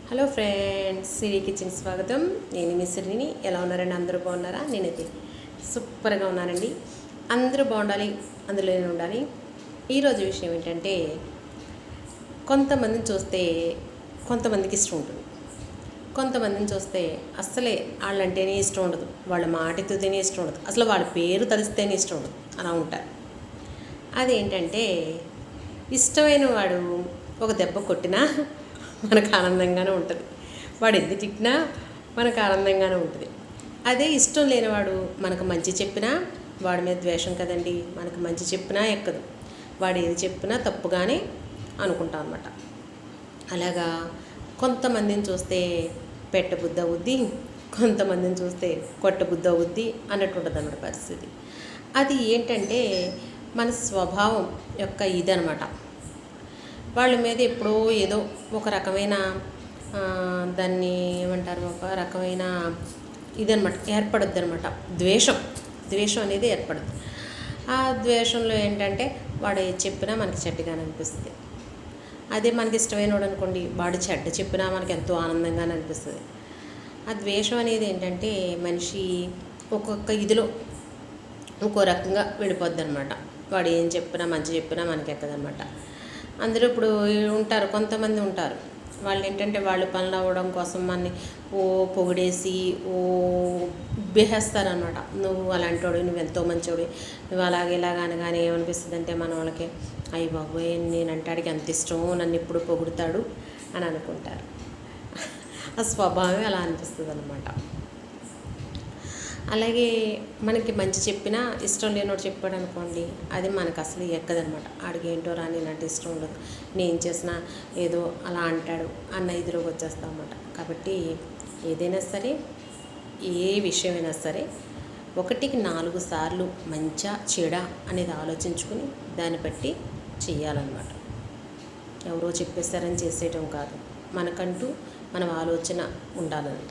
Hello friends, సిరి kitchen స్వాగతం. నేను మీ సిరిని. ఎలా ఉన్నారండి? అందరూ బాగున్నారా? నేనైతే సూపర్గా ఉన్నానండి. అందరూ బాగుండాలి, అందులో నేను ఉండాలి. ఈరోజు విషయం ఏంటంటే, కొంతమందిని చూస్తే కొంతమందికి ఇష్టం ఉంటుంది, కొంతమందిని చూస్తే అస్సలే వాళ్ళంటేనే ఇష్టం ఉండదు, వాళ్ళ మాట ఎత్తుతేనే ఇష్టం ఉండదు, అసలు వాళ్ళ పేరు తలిస్తేనే ఇష్టం ఉండదు, అలా ఉంటారు. అదేంటంటే, ఇష్టమైన వాడు ఒక దెబ్బ కొట్టినా మనకు ఆనందంగానే ఉంటుంది, వాడు ఎందుకు తిట్టినా మనకు ఆనందంగానే ఉంటుంది. అదే ఇష్టం లేనివాడు మనకు మంచి చెప్పినా వాడి మీద ద్వేషం కదండి, మనకు మంచి చెప్పినా ఎక్కదు, వాడు ఏది చెప్పినా తప్పుగానే అనుకుంటాం అన్నమాట. అలాగా కొంతమందిని చూస్తే పెట్టబుద్ధి అవుద్ది, కొంతమందిని చూస్తే కొట్టబుద్ధి అవుద్ది అన్నట్టు ఉంటుంది అన్నమాట పరిస్థితి. అది ఏంటంటే మన స్వభావం యొక్క ఇదనమాట. వాళ్ళ మీద ఎప్పుడో ఏదో ఒక రకమైన దాన్ని ఏమంటారు, ఒక రకమైన ఇదనమాట ఏర్పడుద్ది అనమాట. ద్వేషం అనేది ఏర్పడుద్ది. ఆ ద్వేషంలో ఏంటంటే వాడు ఏది చెప్పినా మనకి చెడ్డగానే అనిపిస్తుంది. అదే మనకి ఇష్టమైన వాడు అనుకోండి, వాడు చెడ్డ చెప్పినా మనకి ఎంతో ఆనందంగానే అనిపిస్తుంది. ఆ ద్వేషం అనేది ఏంటంటే మనిషి ఒక్కొక్క ఇదిలో ఒక్కో రకంగా వెళ్ళిపోద్ది అనమాట. వాడు ఏం చెప్పినా మంచి చెప్పినా మనకి ఎక్కదనమాట. అందులో ఇప్పుడు కొంతమంది ఉంటారు, వాళ్ళు ఏంటంటే వాళ్ళు పనులు అవ్వడం కోసం మనని ఓ పొగిడేసి ఓ బేహేస్తారనమాట. నువ్వు అలాంటోడు, నువ్వు ఎంతో మంచోడు, నువ్వు అలాగే ఇలాగ అనగానే ఏమనిపిస్తుంది అంటే మన వాళ్ళకి, అయ్యి బాబోయ్ నేనంటే ఆడికి ఎంత ఇష్టమో, నన్ను ఎప్పుడు పొగుడుతాడు అని అనుకుంటారు. ఆ స్వభావమే అలా అనిపిస్తుంది అనమాట. అలాగే మనకి మంచి చెప్పినా ఇష్టం లేనోడు చెప్పాడు అనుకోండి, అది మనకు అసలు ఎక్కదనమాట. ఆడికి ఏంటో రాని అంటే ఇష్టం ఉండదు, నేను చేసినా ఏదో అలా అంటాడు అన్న ఇదిలోకి వచ్చేస్తాం అన్నమాట. కాబట్టి ఏదైనా సరే, ఏ విషయమైనా సరే 1కి 4 సార్లు మంచా చెడా అనేది ఆలోచించుకుని దాన్ని బట్టి చెయ్యాలన్నమాట. ఎవరో చెప్పేస్తారని చేసేయటం కాదు, మనకంటూ మన ఆలోచన ఉండాలని.